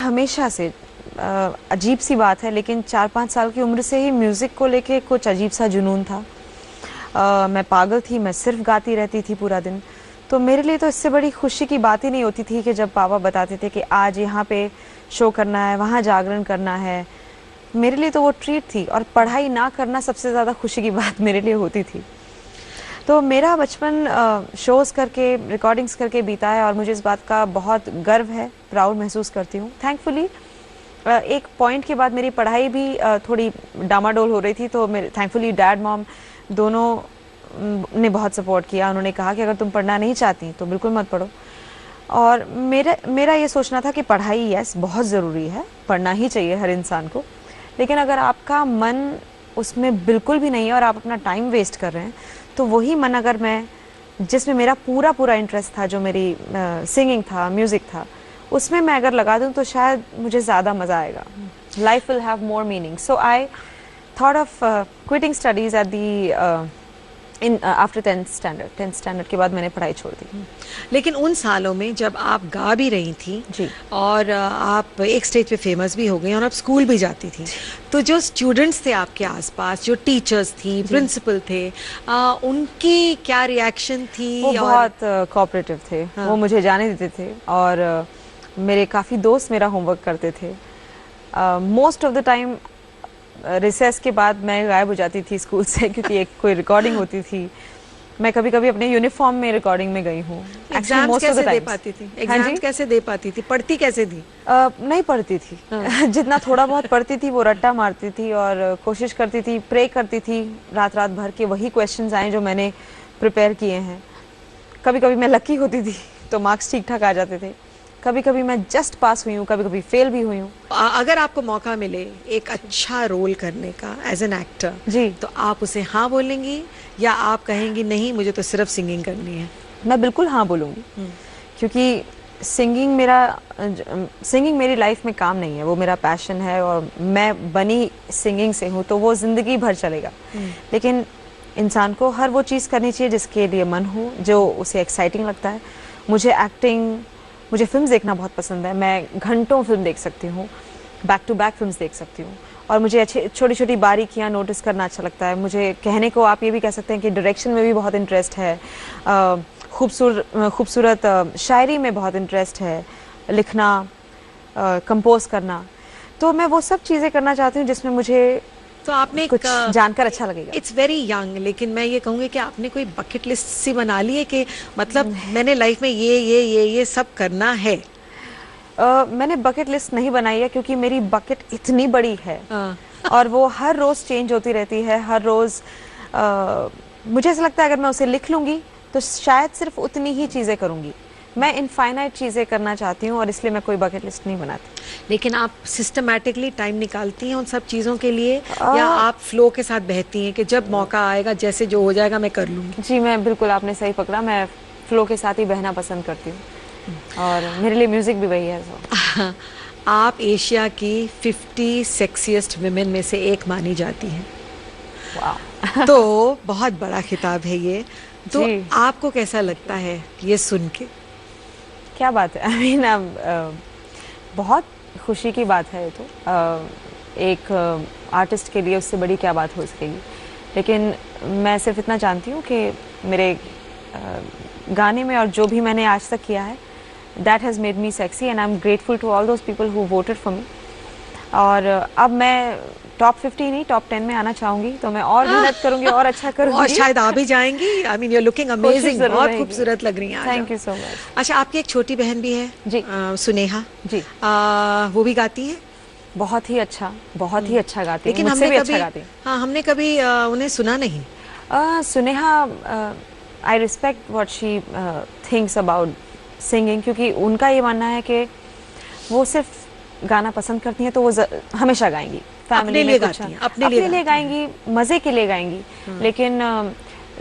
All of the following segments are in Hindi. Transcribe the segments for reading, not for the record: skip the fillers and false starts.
हमेशा से अजीब सी बात है लेकिन 4-5 साल की उम्र से ही म्यूज़िक को लेके कुछ अजीब सा जुनून था। मैं पागल थी, मैं सिर्फ गाती रहती थी पूरा दिन। तो मेरे लिए तो इससे बड़ी खुशी की बात ही नहीं होती थी कि जब पापा बताते थे कि आज यहाँ पे शो करना है, वहाँ जागरण करना है। मेरे लिए तो वो ट्रीट थी और पढ़ाई ना करना सबसे ज़्यादा खुशी की बात मेरे लिए होती थी। तो मेरा बचपन शोज़ करके, रिकॉर्डिंग्स करके बीता है और मुझे इस बात का बहुत गर्व है, प्राउड महसूस करती हूँ। थैंकफुली एक पॉइंट के बाद मेरी पढ़ाई भी थोड़ी डामाडोल हो रही थी, तो मेरे थैंकफुली डैड मॉम दोनों ने बहुत सपोर्ट किया। उन्होंने कहा कि अगर तुम पढ़ना नहीं चाहती तो बिल्कुल मत पढ़ो। और मेरा ये सोचना था कि पढ़ाई यस बहुत ज़रूरी है, पढ़ना ही चाहिए हर इंसान को, लेकिन अगर आपका मन उसमें बिल्कुल भी नहीं है और आप अपना टाइम वेस्ट कर रहे हैं, तो वही मन अगर मैं जिसमें मेरा पूरा इंटरेस्ट था, जो मेरी सिंगिंग था, म्यूज़िक था, उसमें मैं अगर लगा दूं तो शायद मुझे ज़्यादा मज़ा आएगा। Life will have more meaning. So I thought of quitting studies at the after 10th standard के बाद मैंने पढ़ाई छोड़ दी। लेकिन उन सालों में जब आप गा भी रही थी जी, और आप एक स्टेज पे फेमस भी हो गई और आप स्कूल भी जाती थी, तो जो स्टूडेंट्स थे आपके आसपास, जो टीचर्स थी, प्रिंसिपल थे, उनकी क्या रिएक्शन थी? वो बहुत कोऑपरेटिव थे। हाँ। वो मुझे जाने देते थे और मेरे काफ़ी दोस्त मेरा होमवर्क करते थे। Most of the time recess के बाद मैं गायब हो जाती थी स्कूल से, क्योंकि एक कोई रिकॉर्डिंग होती थी। मैं कभी कभी अपने यूनिफॉर्म में रिकॉर्डिंग में गई हूँ। एग्जाम्स कैसे दे पाती थी? एग्जाम्स कैसे दे पाती थी? पढ़ती कैसे थी? नहीं पढ़ती थी। जितना थोड़ा बहुत पढ़ती थी वो रट्टा मारती थी और कोशिश करती थी, प्रे करती थी रात भर के वही क्वेश्चंस आए जो मैंने प्रिपेयर किए हैं। कभी कभी मैं लकी होती थी तो मार्क्स ठीक ठाक आ जाते थे, कभी कभी मैं जस्ट पास हुई हूँ, कभी कभी फेल भी हुई हूँ। अगर आपको मौका मिले एक अच्छा रोल करने का एज एन एक्टर जी, तो आप उसे हाँ बोलेंगी या आप कहेंगी नहीं मुझे तो सिर्फ सिंगिंग करनी है? मैं बिल्कुल हाँ बोलूँगी, क्योंकि सिंगिंग मेरी लाइफ में काम नहीं है, वो मेरा पैशन है और मैं बनी सिंगिंग से हूँ, तो वो ज़िंदगी भर चलेगा। लेकिन इंसान को हर वो चीज़ करनी चाहिए जिसके लिए मन हो, जो उसे एक्साइटिंग लगता है। मुझे फिल्म देखना बहुत पसंद है। मैं घंटों फिल्म देख सकती हूँ, बैक टू बैक फिल्म्स देख सकती हूँ और मुझे अच्छी छोटी छोटी बारीकियाँ नोटिस करना अच्छा लगता है। मुझे कहने को आप ये भी कह सकते हैं कि डायरेक्शन में भी बहुत इंटरेस्ट है, खूबसूरत शायरी में बहुत इंटरेस्ट है, लिखना, कंपोज करना। तो मैं वो सब चीज़ें करना चाहती हूँ जिसमें मुझे तो आपने कुछ जानकर अच्छा लगेगा। इट्स वेरी यंग, लेकिन मैं ये कहूँगी कि आपने कोई बकेट लिस्ट सी बना ली है कि मतलब मैंने लाइफ में ये सब करना है? मैंने बकेट लिस्ट नहीं बनाई है क्योंकि मेरी बकेट इतनी बड़ी है और वो हर रोज़ चेंज होती रहती है। हर रोज़ मुझे ऐसा लगता है अगर मैं उसे लिख लूँगी तो शायद सिर्फ उतनी ही चीज़ें करूँगी। मैं इनफाइनाइट चीज़ें करना चाहती हूँ और इसलिए मैं कोई बकेट लिस्ट नहीं बनाती। लेकिन आप सिस्टमैटिकली टाइम निकालती हैं उन सब चीज़ों के लिए या आप फ्लो के साथ बहती हैं कि जब मौका आएगा जैसे जो हो जाएगा मैं कर लूँगी? जी, मैं बिल्कुल, आपने सही पकड़ा, मैं फ्लो के साथ ही बहना पसंद करती हूँ और मेरे लिए म्यूज़िक भी वही है। आप एशिया की 50 सेक्सिएस्ट विमेन में से एक मानी जाती हैं। वाह। तो बहुत बड़ा खिताब है ये, तो जी। आपको कैसा लगता है ये सुन के? क्या बात है, आई मीन बहुत खुशी की बात है ये तो। एक आर्टिस्ट के लिए उससे बड़ी क्या बात हो सकेगी। लेकिन मैं सिर्फ इतना जानती हूँ कि मेरे गाने में और जो भी मैंने आज तक किया है, that has made me sexy and I am grateful to all those people who voted for me. और अब मैं टॉप 50 नहीं, टॉप 10 में आना चाहूँगी, तो मैं और मेहनत करूँगी और अच्छा करूँगी और शायद आ भी जाएंगी। I mean you are looking amazing, बहुत खूबसूरत लग रही हैं। Thank you so much. अच्छा, आपकी एक छोटी बहन भी है जी, सुनेहा जी, वो भी गाती है? बहुत ही अच्छा गाती है, लेकिन मुझसे भी अच्छा गाती है। हाँ, हमने कभी उन्हें सुना नहीं। Suneha, I respect what she thinks about singing, क्योंकि उनका ये मानना है कि वो सिर्फ गाना पसंद करती हैं तो वो हमेशा गाएंगी, फैमिली में कुछ अपने लिए गाएंगी, मज़े के लिए गाएंगी। लेकिन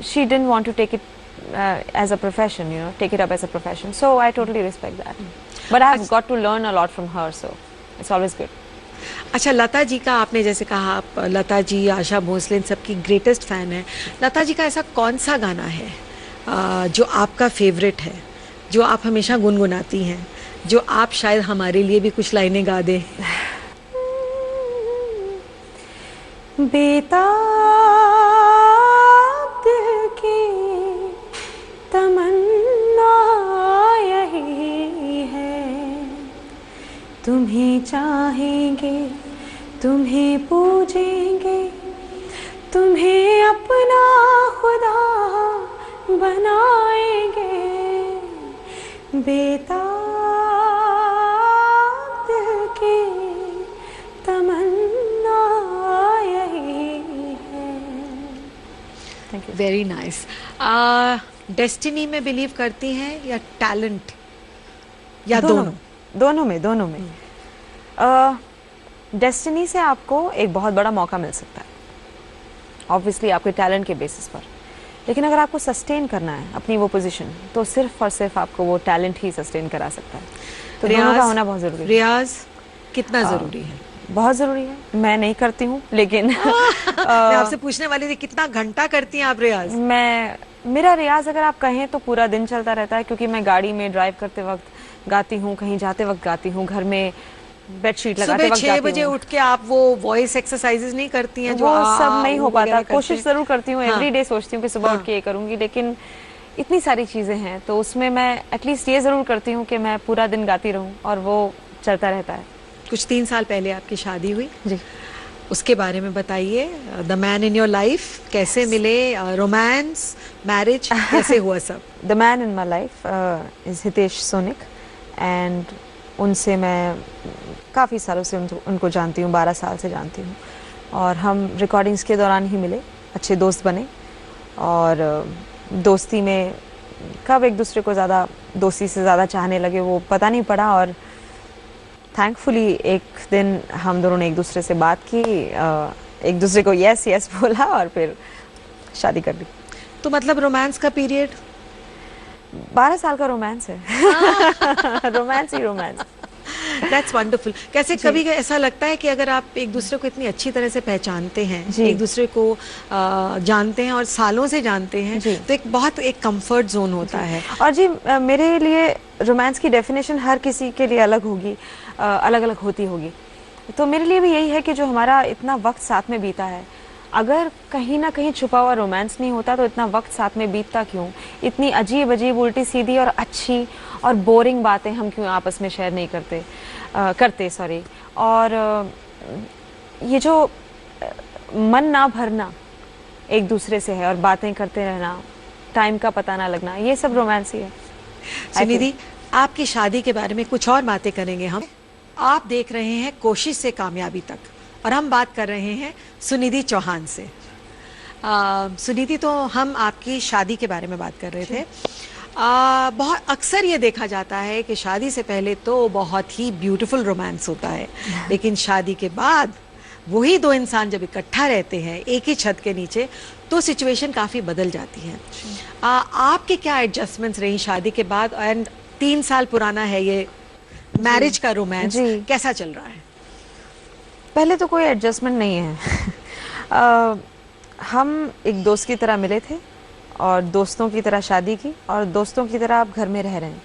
she didn't want to take it as a profession, you know, take it up as a profession. So I totally respect that. But I have got to learn a lot from her, so it's always good. अच्छा, लता जी का आपने जैसे कहा, आप लता जी, आशा भोसले, इन सबकी ग्रेटेस्ट फैन है। लता जी का ऐसा कौन सा गाना है जो आपका फेवरेट है, जो आप हमेशा गुनगुनाती हैं, जो आप शायद हमारे लिए भी कुछ लाइनें गा दें। बेताब दिल की तमन्ना यही है, तुम्हें चाहेंगे, तुम्हें पूजेंगे, तुम्हें अपना खुदा बनाएंगे। बेताब दिल की तमन्ना यही है। Thank you. Very nice. Destiny में बिलीव करती हैं या टैलेंट, या दोनों? दोनों में। डेस्टिनी से आपको एक बहुत बड़ा मौका मिल सकता है, ऑब्वियसली आपके टैलेंट के बेसिस पर, लेकिन अगर आपको सस्टेन करना है अपनी वो पोजीशन, तो सिर्फ और सिर्फ आपको वो टैलेंट ही सस्टेन करा सकता है। तो दोनों का होना बहुत जरूरी है। रियाज कितना जरूरी है? बहुत जरूरी है। मैं नहीं करती हूँ, लेकिन मैं आपसे पूछने वाली थी, कितना घंटा करती हैं आप रियाज? मेरा रियाज अगर आप कहें तो पूरा दिन चलता रहता है, क्योंकि मैं गाड़ी में ड्राइव करते वक्त गाती हूँ, कहीं जाते वक्त गाती हूँ, घर में बेडशीट लगाते वक्त 6 बजे उठ के आप वो वॉइस एक्सरसाइजेज नहीं करती हैं? वो सब नहीं हो पाता। कोशिश जरूर करती हूँ, एवरी डे सोचती हूँ कि सुबह उठ के ये करूंगी, लेकिन इतनी सारी चीजें हैं, तो उसमें मैं एटलीस्ट ये जरूर करती हूँ कि मैं पूरा दिन गाती रहूं, और वो चलता रहता है। कुछ 3 साल पहले आपकी शादी हुई जी, उसके बारे में बताइए। The man in your life कैसे मिले, रोमांस, मैरिज कैसे हुआ सब? The man in my life is Hitesh sonic, and उनसे मैं काफ़ी सालों से उनको जानती हूँ, 12 साल से जानती हूँ, और हम रिकॉर्डिंग्स के दौरान ही मिले, अच्छे दोस्त बने, और दोस्ती में कब एक दूसरे को ज़्यादा दोस्ती से ज़्यादा चाहने लगे वो पता नहीं पड़ा, और थैंकफुली एक दिन हम दोनों ने एक दूसरे से बात की, एक दूसरे को यस यस बोला, और फिर शादी कर ली। तो मतलब रोमांस का पीरियड 12 साल का रोमांस है। Romance he romance. That's wonderful। कैसे कभी ऐसा लगता है कि अगर आप एक दूसरे को इतनी अच्छी तरह से पहचानते हैं, एक दूसरे को जानते हैं और सालों से जानते हैं, तो एक कंफर्ट जोन होता है। और जी मेरे लिए रोमांस की डेफिनेशन हर किसी के लिए अलग होगी, अलग अलग होती होगी। तो मेरे लिए भी यही है कि जो हमारा इतना वक्त साथ में बीता है, अगर कहीं ना कहीं छुपा हुआ रोमांस नहीं होता तो इतना वक्त साथ में बीतता क्यों? इतनी अजीब अजीब उल्टी सीधी और अच्छी और बोरिंग बातें हम क्यों आपस में शेयर नहीं करते और ये जो मन ना भरना एक दूसरे से है और बातें करते रहना, टाइम का पता ना लगना, ये सब रोमांस ही है। सुनिधि, आपकी शादी के बारे में कुछ और बातें करेंगे हम। आप देख रहे हैं कोशिश से कामयाबी तक, और हम बात कर रहे हैं सुनिधि चौहान से। सुनिधि, तो हम आपकी शादी के बारे में बात कर रहे थे। बहुत अक्सर ये देखा जाता है कि शादी से पहले तो बहुत ही ब्यूटीफुल रोमांस होता है, लेकिन शादी के बाद वही दो इंसान जब इकट्ठा रहते हैं एक ही छत के नीचे तो सिचुएशन काफ़ी बदल जाती है। आपके क्या एडजस्टमेंट्स रही शादी के बाद, एंड 3 साल पुराना है ये मैरिज का रोमांस, कैसा चल रहा है? पहले तो कोई एडजस्टमेंट नहीं है। हम एक दोस्त की तरह मिले थे और दोस्तों की तरह शादी की और दोस्तों की तरह आप घर में रह रहे हैं।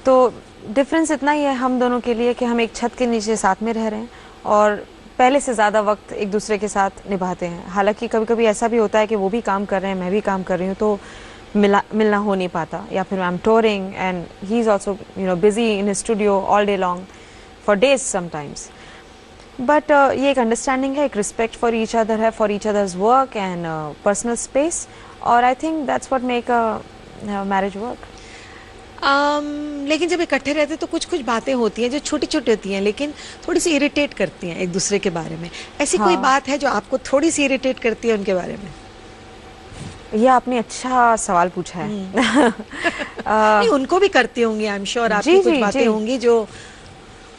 तो डिफरेंस इतना ही है हम दोनों के लिए कि हम एक छत के नीचे साथ में रह रहे हैं और पहले से ज़्यादा वक्त एक दूसरे के साथ निभाते हैं। हालांकि कभी कभी ऐसा भी होता है कि वो भी काम कर रहे हैं, मैं भी काम कर रही हूँ, तो मिलना हो नहीं पाता, या फिर I am touring and he is also busy in his studio all day long for days sometimes. But ये एक अंडरस्टैंडिंग है, एक रिस्पेक्ट फॉर ईच अदर है, for each others work and personal space, और I think that's what make a marriage work. लेकिन जब इकट्ठे रहते तो कुछ कुछ बातें होती हैं जो छोटी छोटी होती हैं लेकिन थोड़ी सी इरिटेट करती हैं एक दूसरे के बारे में। ऐसी कोई बात है जो आपको थोड़ी सी इरिटेट करती है उनके बारे में? ये आपने अच्छा सवाल पूछा है। नहीं, उनको भी करती होंगी, आई एम श्योर आपकी कुछ बातें होंगी जो।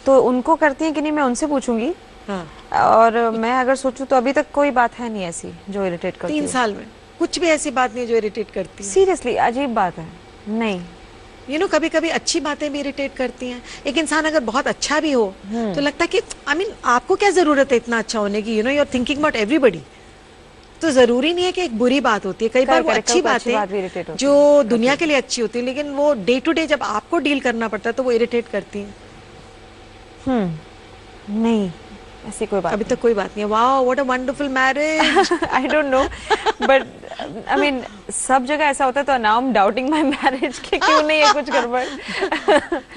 तो उनको करती हैं कि नहीं, मैं उनसे पूछूंगी। हाँ। और मैं अगर सोचूं तो अभी तक कोई बात है नहीं ऐसी जो इरिटेट करती है। 3 साल में कुछ भी ऐसी बात नहीं जो इरिटेट करती है? सीरियसली अजीब बात है नहीं। कभी कभी अच्छी बातें भी इरिटेट करती हैं। एक इंसान अगर बहुत अच्छा भी हो तो लगता है कि आपको क्या जरूरत है इतना अच्छा होने की, you are thinking about everybody. तो जरूरी नहीं है कि एक बुरी बात होती है, कई बार वो अच्छी बात है जो दुनिया के लिए अच्छी होती है, लेकिन वो डे टू डे जब आपको डील करना पड़ता है तो वो इरिटेट करती है। नहीं, ऐसी कोई बात अभी तक कोई बात नहीं है। Wow, what a wonderful marriage. I don't know, but I mean सब जगह ऐसा होता है, तो now I am doubting my marriage कि क्यों नहीं है कुछ गड़बड़।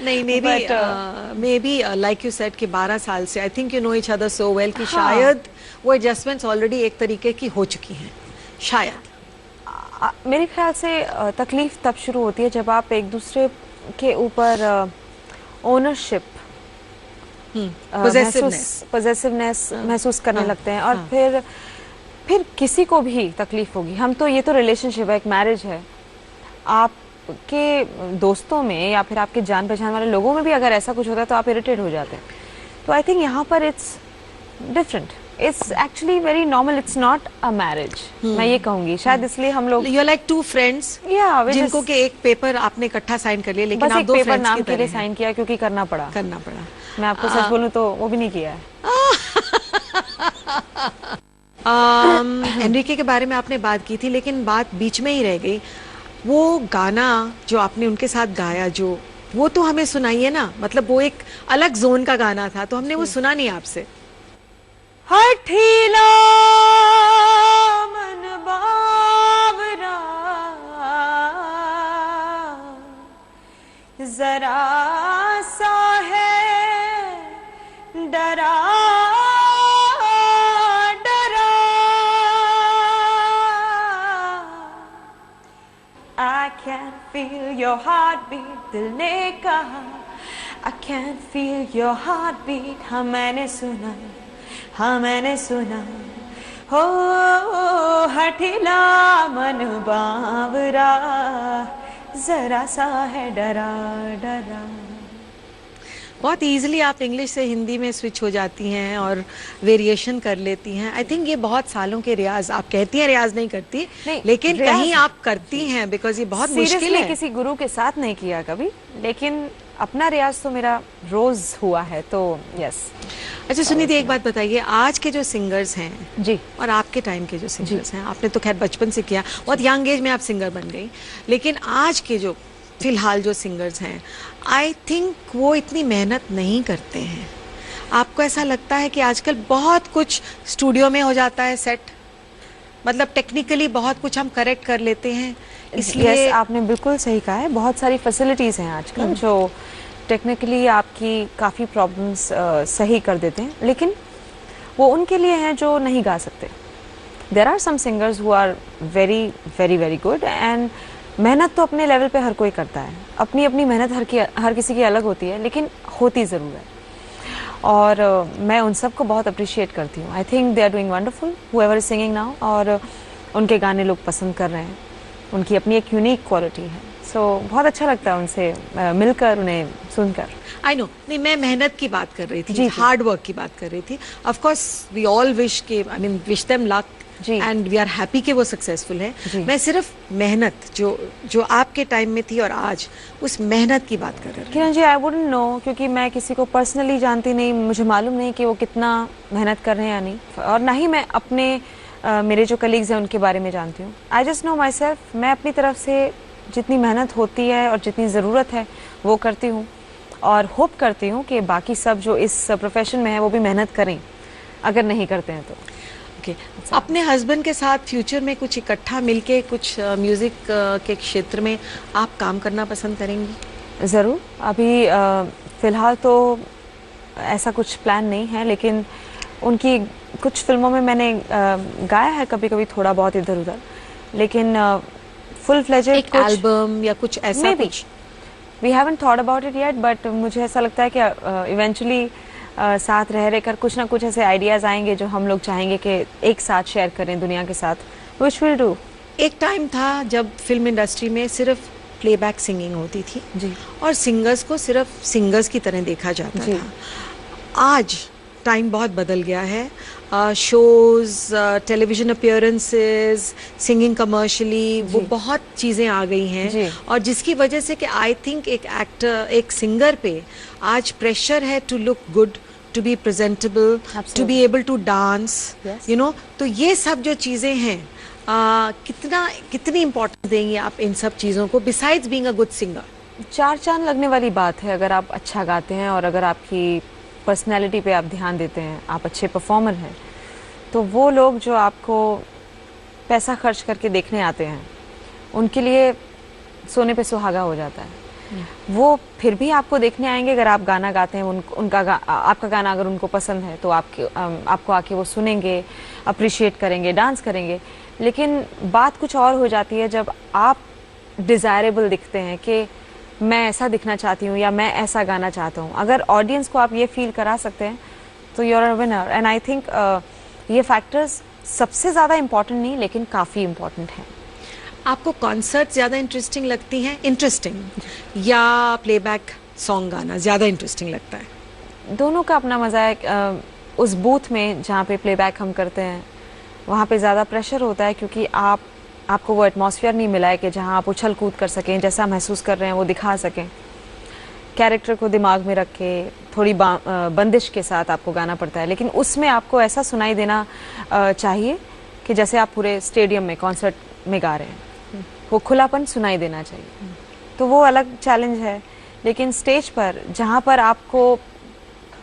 नहीं, may be like you said कि 12 साल से I think you know each other so well कि शायद वो एडजस्टमेंट्स ऑलरेडी एक तरीके की हो चुकी हैं शायद। मेरे ख्याल से तकलीफ तब शुरू होती है जब आप एक दूसरे के ऊपर ओनरशिप, पॉसेसिवनेस महसूस करने लगते हैं, और फिर किसी को भी तकलीफ होगी। हम तो, ये तो रिलेशनशिप है, एक मैरिज है, आपके दोस्तों में या फिर आपके जान पहचान वाले लोगों में भी अगर ऐसा कुछ होता है तो आप इरिटेट हो जाते हैं। तो आई थिंक यहाँ पर it's different, it's actually very normal, it's not a marriage, मैं ये कहूंगी। शायद इसलिए हम लोग, you are like two friends, जिनको के एक पेपर आपने इकट्ठा साइन कर लिया, लेकिन बस आप एक दो पेपर फ्रेंड्स नाम की के लिए तरह साइन किया क्योंकि करना पड़ा। मैं आपको सच बोलूं तो वो भी नहीं किया है। एनरिके के बारे में आपने बात की थी, लेकिन बात बीच में ही रह गई। वो गाना जो आपने उनके साथ गाया, जो वो तो हमें सुनाइए ना, मतलब वो एक अलग जोन का गाना था, तो हमने वो सुना नहीं आपसे। हठीला मन बावरा जरा सा है डरा डरा, I can feel your heartbeat, दिल ने कहा I can feel your heartbeat, हाँ मैंने सुना, हाँ मैंने सुना, हो हठीला मन बावरा जरा सा है डरा डरा। बहुत इजीली आप इंग्लिश से हिंदी में स्विच हो जाती हैं और वेरिएशन कर लेती हैं। आई थिंक ये बहुत सालों के रियाज, आप कहती हैं रियाज नहीं करती, लेकिन कहीं आप करती हैं, बिकॉज ये बहुत मुश्किल है। किसी गुरु के साथ नहीं किया कभी, लेकिन अपना रियाज तो मेरा रोज हुआ है, तो यस। अच्छा सुनिधि, एक बात बताइए, आज के जो सिंगर्स हैं जी और आपके टाइम के जो सिंगर्स हैं, आपने तो खैर बचपन से किया, बहुत यंग एज में आप सिंगर बन गई, लेकिन आज के जो फिलहाल जो सिंगर्स हैं, आई थिंक वो इतनी मेहनत नहीं करते हैं। आपको ऐसा लगता है कि आजकल बहुत कुछ स्टूडियो में हो जाता है सेट, मतलब टेक्निकली बहुत कुछ हम करेक्ट कर लेते हैं, इसलिए आपने बिल्कुल सही कहा है। बहुत सारी फैसिलिटीज़ हैं आजकल जो टेक्निकली आपकी काफ़ी प्रॉब्लम्स सही कर देते हैं, लेकिन वो उनके लिए हैं जो नहीं गा सकते। There are some singers who are very very very good, and मेहनत तो अपने लेवल पे हर कोई करता है, अपनी अपनी मेहनत हर किसी की अलग होती है, लेकिन होती ज़रूर है, और मैं उन सब को बहुत अप्रिशिएट करती हूँ। I think they are doing wonderful whoever is singing now, और उनके गाने लोग पसंद कर रहे हैं, उनकी अपनी एक यूनिक क्वालिटी है, सो बहुत अच्छा लगता है उनसे मिलकर, उन्हें सुनकर। आई नो, नहीं मैं मेहनत की बात कर रही थी, हार्ड वर्क की बात कर रही थी। Of course we all wish के, I mean wish them luck and we are happy कि वो सक्सेसफुल है। मैं सिर्फ मेहनत जो आपके टाइम में थी और आज, उस मेहनत की बात कर रही हूँ। Kiran ji, I wouldn't know, क्योंकि मैं किसी को पर्सनली जानती नहीं, मुझे मालूम नहीं कि वो कितना मेहनत कर रहे हैं या नहीं, और ना ही मैं अपने मेरे जो कलीग्स हैं उनके बारे में जानती हूँ। आई जस्ट नो माई सेल्फ, मैं अपनी तरफ से जितनी मेहनत होती है और जितनी ज़रूरत है वो करती हूँ, और होप करती हूँ कि बाकी सब जो इस प्रोफेशन में है वो भी मेहनत करें, अगर नहीं करते हैं तो। अपने हस्बैंड के साथ फ्यूचर में कुछ इकट्ठा मिलके कुछ म्यूजिक के क्षेत्र में आप काम करना पसंद करेंगी? ज़रूर, अभी फ़िलहाल तो ऐसा कुछ प्लान नहीं है, लेकिन उनकी कुछ फिल्मों में मैंने गाया है कभी कभी थोड़ा बहुत इधर उधर, लेकिन फुल फ्लेजेड एक एल्बम या कुछ ऐसा कुछ we haven't thought about it yet, but मुझे ऐसा लगता है कि इवेंचुअली साथ रह कर कुछ ना कुछ ऐसे आइडियाज़ आएंगे जो हम लोग चाहेंगे कि एक साथ शेयर करें दुनिया के साथ, विच विल डू। एक टाइम था जब फिल्म इंडस्ट्री में सिर्फ प्लेबैक सिंगिंग होती थी जी, और सिंगर्स को सिर्फ सिंगर्स की तरह देखा जाता था। आज टाइम बहुत बदल गया है, shows, television appearances, singing commercially, वो बहुत चीज़ें आ गई हैं, और जिसकी वजह से कि आई थिंक एक एक्टर, एक सिंगर पे आज प्रेशर है to look good, to be presentable, to Absolutely. be able to dance, Yes. you know, तो ये सब जो चीजें हैं कितनी इम्पोर्टेंस देंगी आप इन सब चीजों को besides being a good singer? चार चांद लगने वाली बात है अगर आप अच्छा गाते हैं और अगर आपकी पर्सनैलिटी पे आप ध्यान देते हैं, आप अच्छे परफॉर्मर हैं, तो वो लोग जो आपको पैसा खर्च करके देखने आते हैं उनके लिए सोने पे सुहागा हो जाता है। वो फिर भी आपको देखने आएंगे अगर आप गाना गाते हैं, आपका गाना अगर उनको पसंद है तो आपको आके वो सुनेंगे, अप्रिशिएट करेंगे, डांस करेंगे। लेकिन बात कुछ और हो जाती है जब आप डिज़ायरेबल दिखते हैं कि मैं ऐसा दिखना चाहती हूँ या मैं ऐसा गाना चाहता हूँ। अगर ऑडियंस को आप ये फील करा सकते हैं तो you are a winner. And I think ये फैक्टर्स सबसे ज़्यादा इम्पॉर्टेंट नहीं लेकिन काफ़ी इम्पॉर्टेंट हैं। आपको कॉन्सर्ट ज्यादा इंटरेस्टिंग लगती हैं, या प्लेबैक सॉन्ग गाना ज्यादा इंटरेस्टिंग लगता है? दोनों का अपना मज़ा है। उस बूथ में जहाँ पे प्लेबैक हम करते हैं वहाँ पे ज़्यादा प्रेशर होता है क्योंकि आपको वो एटमॉस्फेयर नहीं मिला है कि जहाँ आप उछल कूद कर सकें, जैसा महसूस कर रहे हैं वो दिखा सकें। कैरेक्टर को दिमाग में रख के थोड़ी बंदिश के साथ आपको गाना पड़ता है, लेकिन उसमें आपको ऐसा सुनाई देना चाहिए कि जैसे आप पूरे स्टेडियम में कॉन्सर्ट में गा रहे हैं, वो खुलापन सुनाई देना चाहिए। तो वो अलग चैलेंज है। लेकिन स्टेज पर जहाँ पर आपको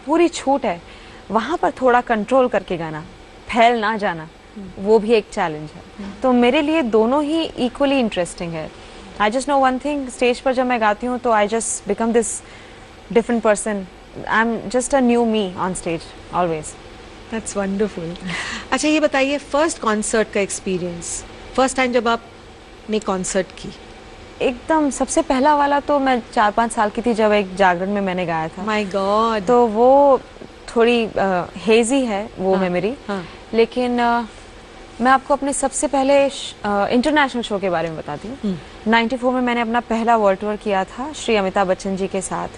पूरी छूट है वहाँ पर थोड़ा कंट्रोल करके गाना, फैल ना जाना, वो भी एक चैलेंज है। तो मेरे लिए दोनों ही इक्वली इंटरेस्टिंग है। I just know one thing, stage पर जब मैं गाती हूँ तो I just become this different person. I am just a new me on stage always. That's wonderful. अच्छा ये बताइए, फर्स्ट कॉन्सर्ट का एक्सपीरियंस, फर्स्ट टाइम जब आपने कॉन्सर्ट की? एकदम सबसे पहला वाला तो मैं 4-5 साल की थी जब एक जागरण में मैंने गाया था। My God. तो वो थोड़ी हेजी है वो मेमोरी। लेकिन मैं आपको अपने सबसे पहले इंटरनेशनल शो के बारे में बताती हूँ। 94 में मैंने अपना पहला वर्ल्ड टूर किया था श्री अमिताभ बच्चन जी के साथ,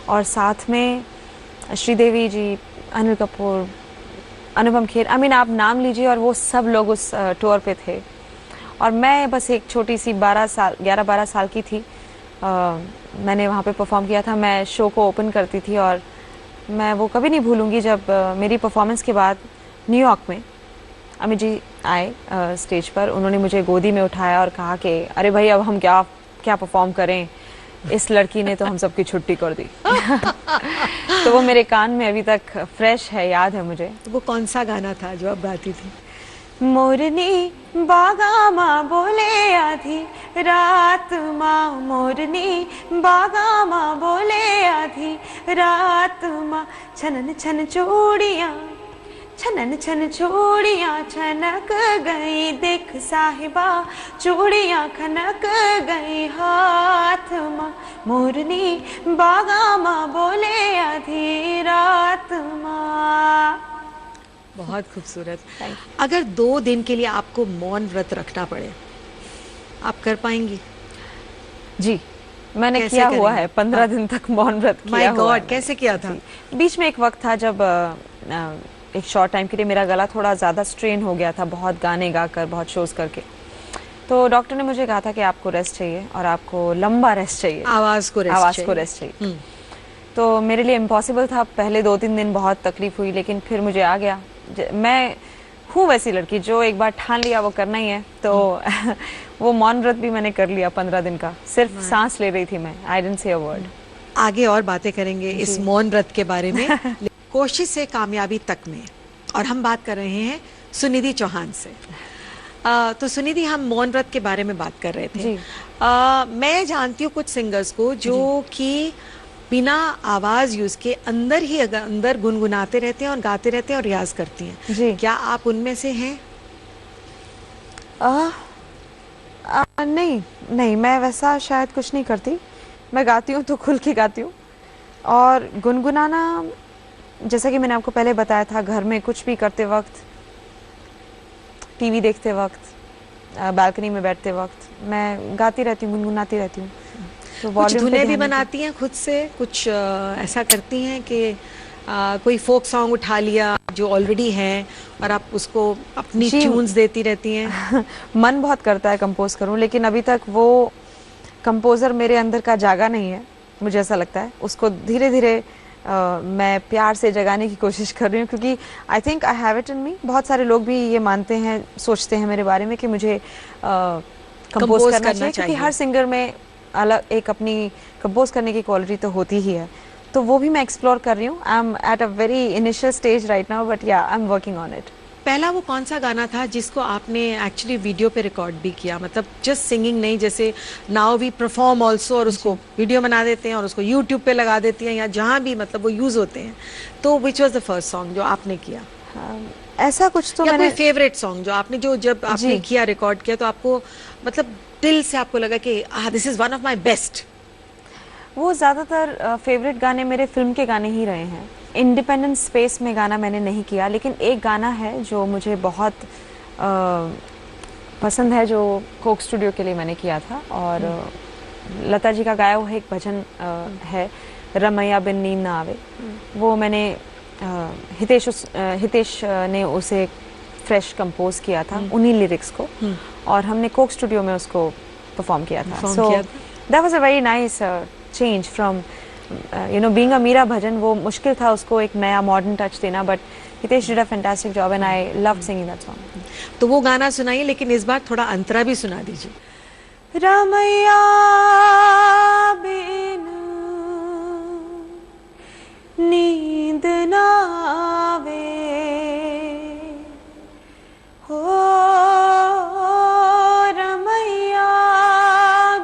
और साथ में श्रीदेवी जी, अनिल कपूर, अनुपम खेर, आप नाम लीजिए, और वो सब लोग उस टूर पे थे। और मैं बस एक छोटी सी 11-12 साल की थी। मैंने वहाँ पे परफॉर्म किया था। मैं शो को ओपन करती थी और मैं वो कभी नहीं भूलूंगी जब मेरी परफॉर्मेंस के बाद न्यूयॉर्क में अमित जी आए स्टेज पर। उन्होंने मुझे गोदी में उठाया और कहा कि अरे भाई अब हम क्या परफॉर्म करें, इस लड़की ने तो हम सबकी छुट्टी कर दी। तो वो मेरे कान में अभी तक फ्रेश है, याद है मुझे। तो वो कौन सा गाना था जो आप गाती थी? मोरनी बागा माँ बोले आधी रात माँ, मोरनी बागा माँ बोले आधी रात माँ, छनन छन चूड़ियाँ, छनन छन चूड़ियाँ छनक गई, देख साहिबा चूड़ियाँ खनक गई हाथ माँ, मोरनी बागा माँ बोले आधी रात माँ। बहुत खूबसूरत। अगर 2 दिन के लिए आपको मौन व्रत रखना पड़े, आप कर पाएंगी? जी, मैंने किया हुआ है। 15 दिन तक मौन व्रत किया हुआ है। माय गॉड, कैसे किया था? बीच में एक वक्त था जब एक शॉर्ट टाइम के लिए मेरा गला थोड़ा ज़्यादा स्ट्रेन हो गया था, बहुत गाने गाकर, बहुत शोज करके। तो डॉक्टर ने मुझे कहा था कि आपको रेस्ट चाहिए और आपको लंबा रेस्ट चाहिए, आवाज़ को रेस्ट चाहिए। तो मेरे लिए इम्पॉसिबल था। पहले 2-3 दिन बहुत तकलीफ हुई, लेकिन फिर मुझे आ गया। मैं हूँ वैसी लड़की जो एक बार ठान लिया वो करना ही है। तो वो मौन व्रत भी मैंने कर लिया 15 दिन का। सिर्फ सांस ले रही थी मैं, I didn't say a word. आगे और बातें करेंगे इस मौन व्रत के बारे में। कोशिश से कामयाबी तक में, और हम बात कर रहे हैं सुनिधि चौहान से। तो सुनिधि, हम मौन व्रत के बारे में बात कर रहे थे। मैं जानती हूँ कुछ सिंगर्स को जो कि बिना आवाज यूज के अंदर गुनगुनाते रहते हैं और गाते रहते हैं और रियाज करती हैं। जी। क्या आप उनमें से हैं? नहीं, मैं वैसा शायद कुछ नहीं करती। मैं गाती हूँ तो खुल के गाती हूँ। और गुनगुनाना, जैसा कि मैंने आपको पहले बताया था, घर में कुछ भी करते वक्त, टीवी देखते वक्त, बालकनी में बैठते वक्त मैं गाती रहती हूँ, गुनगुनाती रहती हूँ। तो कुछ धुनें भी बनाती हैं खुद से? कुछ ऐसा करती हैं कि कोई फोक सॉन्ग उठा लिया जो ऑलरेडी है और आप उसको अपनी ट्यून्स देती रहती हैं? मन बहुत करता है कंपोज करूं, लेकिन अभी तक वो कंपोजर मेरे अंदर का जागा नहीं है, मुझे ऐसा लगता है। उसको धीरे धीरे मैं प्यार से जगाने की कोशिश कर रही हूँ, क्योंकि I think I have it in me. बहुत सारे लोग भी ये मानते हैं, सोचते हैं मेरे बारे में कि मुझे कंपोज करना चाहिए, क्योंकि हर सिंगर में अलग एक अपनी कंपोज करने की क्वालिटी तो होती ही है। तो वो भी मैं एक्सप्लोर कर रही हूँ। I am at a very initial stage right now, but yeah I am working on it. पहला वो कौन सा गाना था जिसको आपने एक्चुअली वीडियो पे रिकॉर्ड भी किया, मतलब जस्ट सिंगिंग नहीं, जैसे नाउ वी परफॉर्म ऑल्सो और उसको वीडियो बना देते हैं और उसको यूट्यूब पे लगा देती हैं या जहाँ भी मतलब वो यूज होते हैं, तो which was the first song जो आपने किया? ऐसा कुछ तो या मैंने कोई फेवरेट सॉन्ग जो आपने जब आपने किया रिकॉर्ड किया तो आपको मतलब दिल से आपको लगा कि this is one of my best? वो ज़्यादातर फेवरेट गाने मेरे फिल्म के गाने ही रहे हैं। इंडिपेंडेंट स्पेस में गाना मैंने नहीं किया, लेकिन एक गाना है जो मुझे बहुत पसंद है, जो कोक स्टूडियो के लिए मैंने किया था, और लता जी का गाया हुआ एक भजन है, रमैया बिन नींद ना आवे। वो मैंने हितेश ने उसे फ्रेश कंपोज किया था, उन्हीं लिरिक्स को, और हमने कोक स्टूडियो में उसको परफॉर्म किया था। So that was a very nice change from being a Meera bhajan. वो मुश्किल था उसको एक नया मॉडर्न टच देना, but Hitesh did a fantastic job and I loved singing that song. तो वो गाना सुनाइए, लेकिन इस बार थोड़ा अंतरा भी सुना दीजिए। रमैया बिन नींद ना आवे, हो रमैया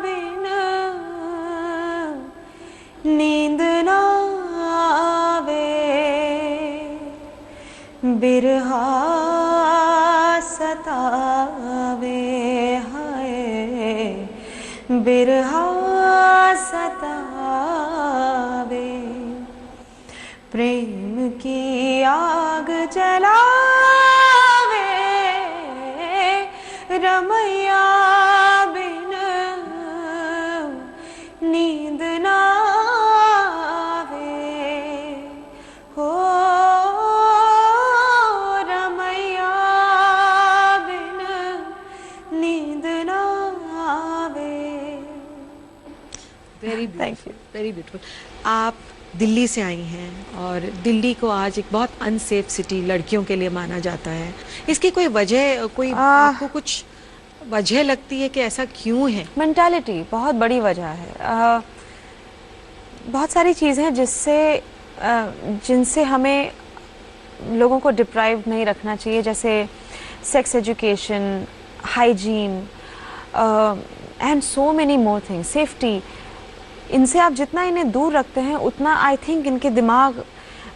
बिन नींद ना आवे, बिरहा सतावे, हाय बिरहा सतावे, प्रेम की आग जलावे, रमैया बिन नींद ना आवे, हो रमैया बिन नींद ना आवे। Very beautiful, very beautiful. आप दिल्ली से आई हैं और दिल्ली को आज एक बहुत अनसेफ सिटी लड़कियों के लिए माना जाता है। इसकी कोई वजह, कोई आपको कुछ वजह लगती है कि ऐसा क्यों है? मेंटालिटी बहुत बड़ी वजह है। बहुत सारी चीज़ें हैं जिनसे हमें लोगों को डिप्राइव नहीं रखना चाहिए, जैसे sex education, hygiene and so many more things, safety. इनसे आप जितना इन्हें दूर रखते हैं उतना आई थिंक इनके दिमाग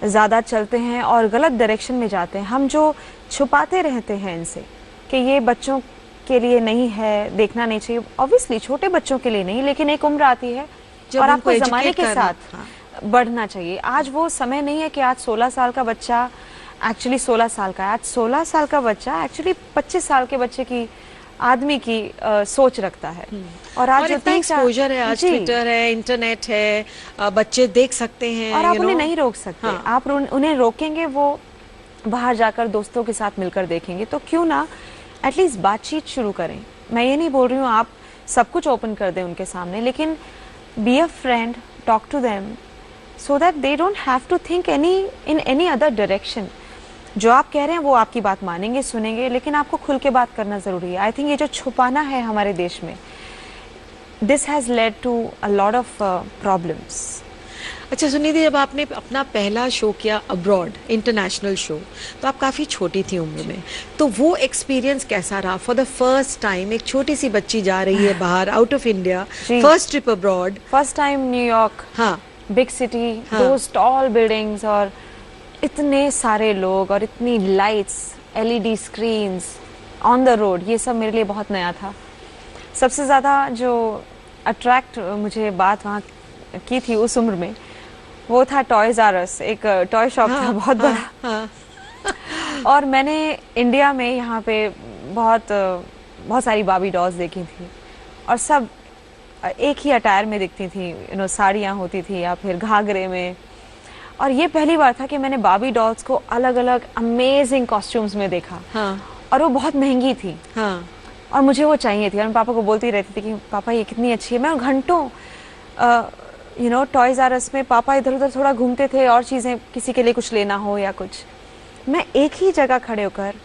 ज़्यादा चलते हैं और गलत डायरेक्शन में जाते हैं। हम जो छुपाते रहते हैं इनसे कि ये बच्चों के लिए नहीं है, देखना नहीं चाहिए, ऑब्वियसली छोटे बच्चों के लिए नहीं, लेकिन एक उम्र आती है और आपको ज़माने के साथ बढ़ना चाहिए। आज वो समय नहीं है कि आज 16 साल का बच्चा एक्चुअली 16 साल का है, आज 16 साल का बच्चा एक्चुअली 25 साल के बच्चे की आदमी की सोच रखता है। और आज इतना एक्सपोजर है, आज ट्विटर है, इंटरनेट है, बच्चे देख सकते हैं और आप उन्हें नहीं रोक सकते। आप उन्हें रोकेंगे, वो बाहर जाकर दोस्तों के साथ मिलकर देखेंगे। तो क्यों ना एटलीस्ट बातचीत शुरू करें। मैं ये नहीं बोल रही हूँ आप सब कुछ ओपन कर दें उनके सामने, लेकिन be a friend, talk to them so that they don't have to think in any other direction. जो आप कह रहे हैं वो आपकी बात मानेंगे, सुनेंगे, लेकिन आपको खुल के बात करना ज़रूरी है। आई थिंक ये जो छुपाना है हमारे देश में, this has led to a lot of problems. अच्छा सुनिधि, जब आपने अपना पहला शो किया अब्रॉड, इंटरनेशनल शो, तो आप काफ़ी छोटी थी उम्र में, तो वो एक्सपीरियंस कैसा रहा? फॉर द फर्स्ट टाइम एक छोटी सी बच्ची जा रही है बाहर, out of India, first trip abroad, first time New York, हाँ, big city, those tall buildings और इतने सारे लोग और इतनी lights, LED screens on the road, ये सब मेरे लिए बहुत नया था। सबसे ज़्यादा जो अट्रैक्ट मुझे बात वहाँ की थी उस उम्र में, वो था टॉयज आर अस, एक टॉय शॉप था बहुत बड़ा। और मैंने इंडिया में यहाँ पे बहुत सारी बाबी डॉल्स देखी थी और सब एक ही अटायर में दिखती थी, साड़ियाँ होती थी या फिर घाघरे में। और ये पहली बार था कि मैंने बाबी डॉल्स को अलग अलग अमेजिंग कॉस्ट्यूम्स में देखा। और वो बहुत महंगी थी और मुझे वो चाहिए थी और मैं पापा को बोलती रहती थी कि पापा ये कितनी अच्छी है। मैं घंटों टॉयज आर अस में पापा इधर उधर थोड़ा घूमते थे और चीज़ें, किसी के लिए कुछ लेना हो या कुछ, मैं एक ही जगह खड़े होकर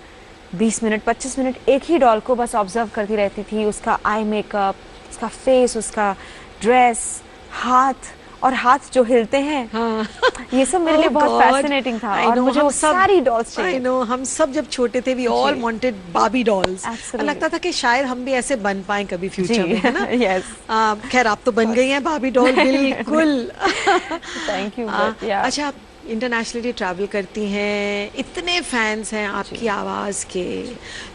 20 मिनट 25 मिनट एक ही डॉल को बस ऑब्जर्व करती रहती थी। उसका आई मेकअप, उसका फेस, उसका ड्रेस, हाथ, और हाथ जो हिलते हैं, हाँ। ये सब मेरे लिए बहुत फैसिनेटिंग था। और मुझे वो सारी डॉल्स चाहिए। I know, हम सब जब छोटे थे we all wanted Barbie dolls. लगता था कि शायद हम भी ऐसे बन पाएं कभी फ्यूचर में, है ना? यस। खैर आप तो बन गई हैं बार्बी डॉल, बिल्कुल। Thank you. अच्छा, आप इंटरनेशनली ट्रैवल करती हैं, इतने फैंस हैं आपकी आवाज़ के,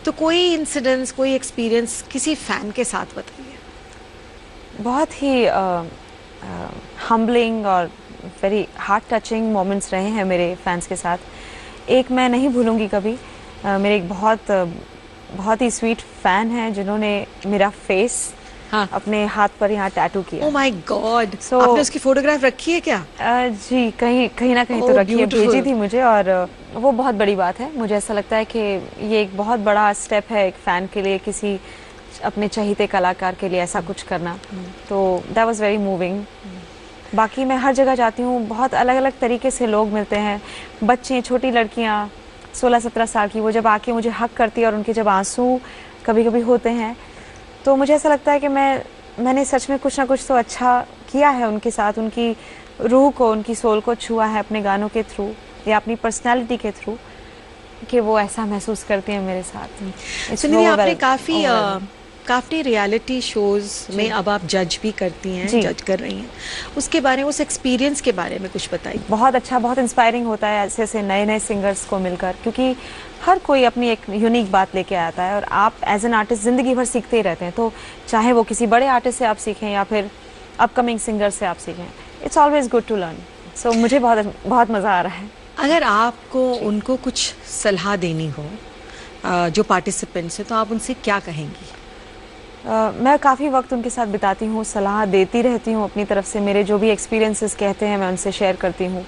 तो कोई इंसिडेंट्स, कोई एक्सपीरियंस किसी फैन के साथ बताइए। बहुत ही हम्बलिंग और वेरी हार्ट टचिंग मोमेंट्स रहे हैं मेरे फैंस के साथ। एक मैं नहीं भूलूंगी कभी, मेरे एक बहुत ही स्वीट फैन है जिन्होंने मेरा फेस अपने हाथ पर यहाँ टैटू किया। Oh my God. आपने उसकी फोटोग्राफ रखी है क्या? जी, कहीं ना कहीं तो रखी है, भेजी थी मुझे, और वो बहुत बड़ी बात है। मुझे ऐसा लगता है कि ये एक बहुत बड़ा स्टेप है एक फ़ैन के लिए, किसी अपने चहीते कलाकार के लिए ऐसा कुछ करना। तो दैट वाज वेरी मूविंग। बाकी मैं हर जगह जाती हूँ, बहुत अलग अलग तरीके से लोग मिलते हैं, बच्चे, छोटी लड़कियाँ 16-17 साल की, वो जब आके मुझे हक करती है और उनके जब आंसू कभी कभी होते हैं, तो मुझे ऐसा लगता है कि मैंने सच में कुछ ना कुछ तो अच्छा किया है उनके साथ, उनकी रूह को, उनकी सोल को छुआ है अपने गानों के थ्रू या अपनी पर्सनालिटी के थ्रू, कि वो ऐसा महसूस करती हैं मेरे साथ। सुनिधि, आपने काफ़ी रियलिटी शोज में अब आप जज भी करती हैं, जज कर रही हैं, उसके बारे में, उस एक्सपीरियंस के बारे में कुछ बताइए। बहुत अच्छा, बहुत इंस्पायरिंग होता है ऐसे ऐसे नए नए सिंगर्स को मिलकर, क्योंकि हर कोई अपनी एक यूनिक बात लेके आता है और आप एज एन आर्टिस्ट ज़िंदगी भर सीखते ही रहते हैं। तो चाहे वो किसी बड़े आर्टिस्ट से आप सीखें या फिर अपकमिंग सिंगर से आप सीखें, it's always good to learn. So मुझे बहुत मज़ा आ रहा है। अगर आपको उनको कुछ सलाह देनी हो जो पार्टिसिपेंट्स हैं, तो आप उनसे क्या कहेंगी? मैं काफ़ी वक्त उनके साथ बिताती हूँ, सलाह देती रहती हूँ अपनी तरफ से, मेरे जो भी एक्सपीरियंसेस कहते हैं मैं उनसे शेयर करती हूँ।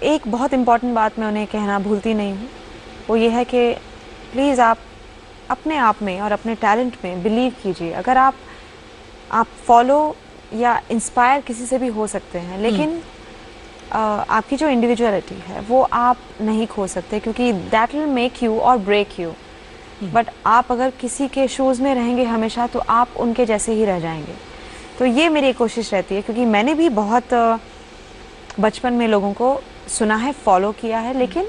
एक बहुत इम्पॉर्टेंट बात मैं उन्हें कहना भूलती नहीं हूँ, वो ये है कि प्लीज़ आप अपने आप में और अपने टैलेंट में बिलीव कीजिए। अगर आप फॉलो या इंस्पायर किसी से भी हो सकते हैं, लेकिन आपकी जो इंडिविजुअलिटी है वो आप नहीं खो सकते, क्योंकि दैट विल मेक यू और ब्रेक यू। बट आप अगर किसी के शूज़ में रहेंगे हमेशा, तो आप उनके जैसे ही रह जाएंगे। तो ये मेरी कोशिश रहती है, क्योंकि मैंने भी बहुत बचपन में लोगों को सुना है, फॉलो किया है, लेकिन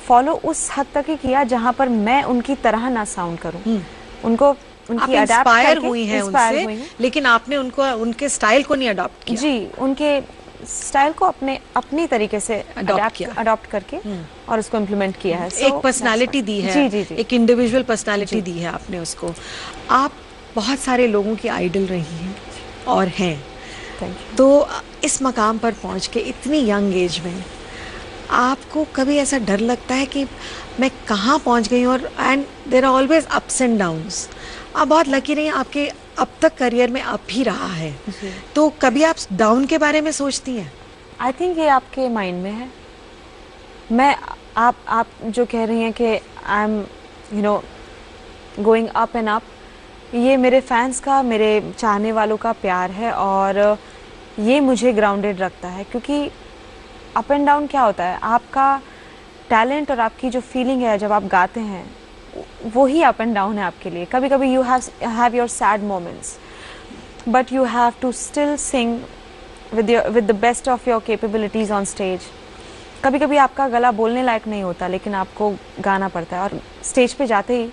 फॉलो उस हद तक ही किया जहाँ पर मैं उनकी तरह ना साउंड करूँ। उनको उनकी इंस्पायर हुई हैं उनसे, लेकिन आपने उनके स्टाइल को नहीं अडॉप्ट किया। जी, उनके स्टाइल को अपनी तरीके से अडॉप्ट करके और उसको इम्प्लीमेंट किया है। एक पर्सनालिटी दी है, जी। एक इंडिविजुअल पर्सनालिटी दी है आपने उसको। आप बहुत सारे लोगों की आइडल रही हैं और हैं, तो इस मकाम पर पहुंच के इतनी यंग एज में आपको कभी ऐसा डर लगता है कि मैं कहाँ पहुंच गई हूँ? And there are always ups and downs. आप बहुत लकी रही हैं, आपके अब तक करियर में अप ही रहा है, तो कभी आप डाउन के बारे में सोचती हैं? आई थिंक ये आपके माइंड में है। आप जो कह रही हैं कि I am going up and up, ये मेरे फैंस का, मेरे चाहने वालों का प्यार है, और ये मुझे ग्राउंडेड रखता है। क्योंकि अप एंड डाउन क्या होता है, आपका टैलेंट और आपकी जो फीलिंग है जब आप गाते हैं, वो ही अप एंड डाउन है आपके लिए। कभी कभी you have your sad moments, but you have to still sing with the best of your capabilities on stage. कभी कभी आपका गला बोलने लायक नहीं होता, लेकिन आपको गाना पड़ता है, और स्टेज पे जाते ही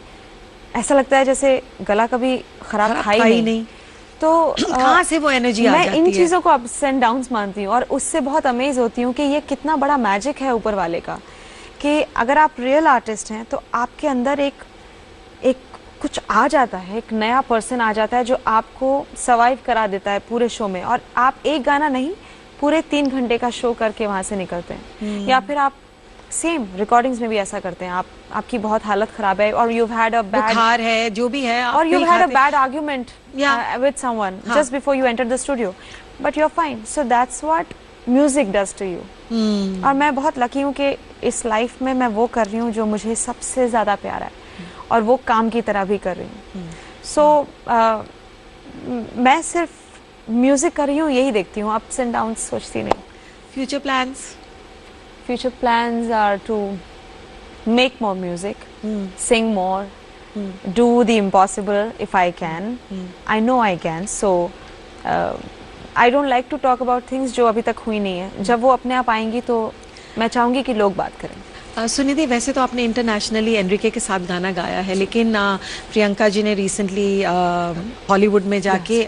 ऐसा लगता है जैसे गला कभी खराब था ही नहीं। तो कहाँ से वो एनर्जी आ जाती है? मैं इन चीज़ों को अप्स एंड डाउन्स मानती हूँ, और उससे बहुत अमेज होती हूँ कि ये कितना बड़ा मैजिक है ऊपर वाले का, कि अगर आप रियल आर्टिस्ट हैं तो आपके अंदर एक कुछ आ जाता है, एक नया पर्सन आ जाता है जो आपको सर्वाइव करा देता है पूरे शो में, और आप एक गाना नहीं पूरे 3 घंटे का शो करके वहाँ से निकलते हैं। या फिर आप सेम रिकॉर्डिंग्स में भी ऐसा करते हैं, आपकी बहुत हालत खराब है और यू हैड अ बैड बुखार है, जो भी है, और you had a bad argument with someone just before you enter the studio, but you are fine. So that's what music does to you. और मैं बहुत लकी हूँ कि इस लाइफ में मैं वो कर रही हूँ जो मुझे सबसे ज़्यादा प्यारा है, और वो काम की तरह भी कर रही हूँ। सो मैं सिर्फ म्यूजिक कर रही हूँ, यही देखती हूँ, अप्स एंड डाउन्स सोचती नहीं। Future plans? Future plans are to make more music, sing more, do the impossible if I can. I know I can. So I don't like to talk about things जो अभी तक हुई नहीं है। जब वो अपने आप आएंगी तो मैं चाहूँगी कि लोग बात करें। सुनिधि, वैसे तो आपने इंटरनेशनली एनरिके के साथ गाना गाया है, लेकिन प्रियंका जी ने रिसेंटली हॉलीवुड में जाके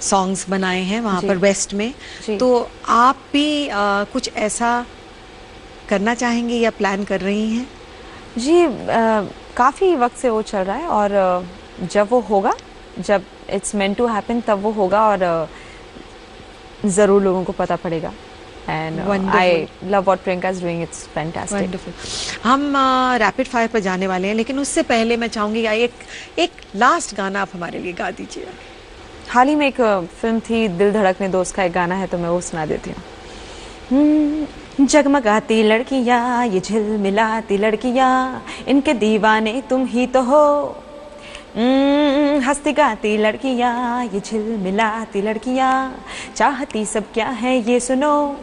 सॉन्ग्स बनाए हैं वहाँ पर वेस्ट में, तो आप भी कुछ ऐसा करना चाहेंगे या प्लान कर रही हैं? जी, काफ़ी वक्त से वो चल रहा है और जब वो होगा, जब इट्स मेंट टू हैपन, तब वो होगा और ज़रूर लोगों को पता पड़ेगा। And I love what Priyanka is doing, it's fantastic. Wonderful. हम रैपिड फायर पर जाने वाले हैं, लेकिन उससे पहले मैं चाहूँगी एक लास्ट गाना आप हमारे लिए गा दीजिए। हाल ही में एक फिल्म थी दिल धड़कने दोस्त का एक गाना है, तो मैं वो सुना देती हूँ। जगमगाती लड़कियाँ, ये झिलमिलाती लड़कियाँ, इनके दीवाने तुम ही तो हो। हंसती गाती लड़कियाँ, ये झिलमिलाती लड़कियाँ, चाहती सब क्या है ये सुनो।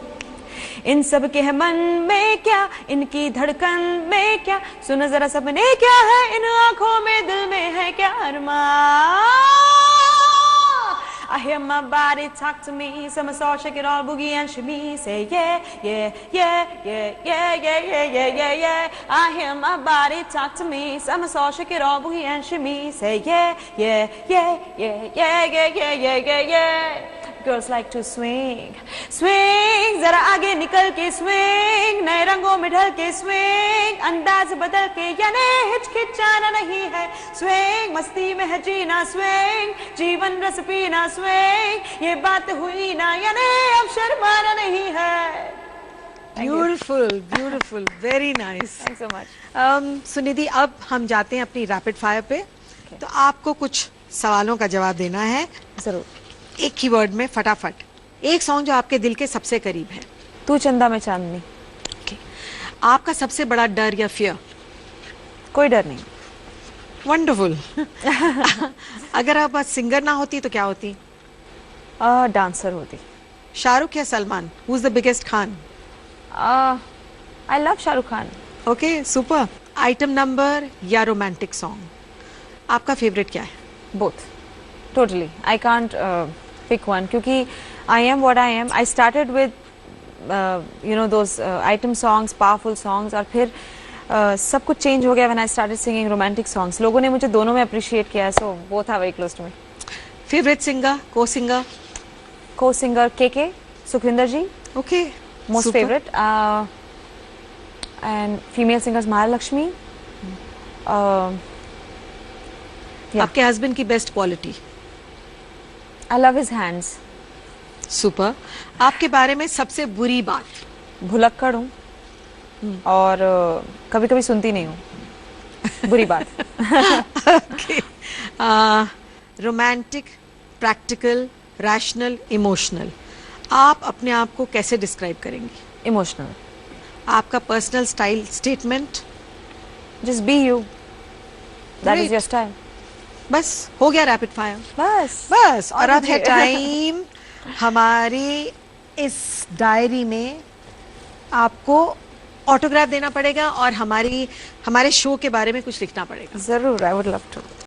इन सब के है मन में क्या, इनकी धड़कन में क्या, सुनो जरा सपने क्या है, इन आंखों में दिल में है क्या अरमान। I hear my body talk to me, some massage, shake it all, boogie and shimmy, say yeah, yeah, yeah, yeah, yeah, yeah, yeah, yeah, yeah, yeah. I hear my body talk to me, some massage, shake it all, boogie and shimmy, say yeah, yeah, yeah, yeah, yeah, yeah, yeah, yeah, yeah, yeah. Girls like to swing, swing, जरा आगे निकल के swing, नए रंगों में ढल के swing, अंदाज बदल के, यानी हिचकिचाना नहीं है swing, मस्ती में है जीना swing, जीवन रस पीना swing, ये बात हुई ना, यानी अब शर्माना नहीं है। Beautiful, beautiful, very nice. Thanks so much. Sunidhi, अब हम जाते हैं अपनी रैपिड फायर पे। तो आपको कुछ सवालों का जवाब देना है, जरूर। एक ही वर्ड में फटाफट। एक सॉन्ग जो आपके दिल के सबसे करीब है। तू चंदा मैं चांदनी। okay. आपका सबसे बड़ा डर या फियर? कोई डर नहीं। वंडरफुल। अगर आप सिंगर ना होती तो क्या होती? डांसर होती। शाहरुख या Salman, who is the biggest Khan? I love Shahrukh Khan. Okay, super. Item number या रोमांटिक सॉन्ग, आपका फेवरेट क्या है? Both, totally. I can't pick one, क्योंकि I am what I am. I started with you know those item songs, powerful songs, और फिर सब कुछ चेंज हो गया when I started singing romantic songs. लोगों ने मुझे दोनों में अप्रिशिएट किया, so both are very close to me. Favourite singer, co singer? Co singer के Sukhwinder ji. Okay, most favourite. And female singers Mahalakshmi. आपके हस्बैंड की best quality? I love his hands. Super. आपके बारे में सबसे बुरी बात? भुलक्कड़ हूँ और कभी कभी सुनती नहीं हूँ। बुरी बात। रोमांटिक, प्रैक्टिकल, रैशनल, इमोशनल, आप अपने आप को कैसे डिस्क्राइब करेंगी? इमोशनल। आपका personal style statement? Just be you, that is your style. बस हो गया रैपिड फायर। बस और अब है टाइम हमारी इस डायरी में आपको ऑटोग्राफ देना पड़ेगा और हमारे शो के बारे में कुछ लिखना पड़ेगा। जरूर, आई वुड लव टू।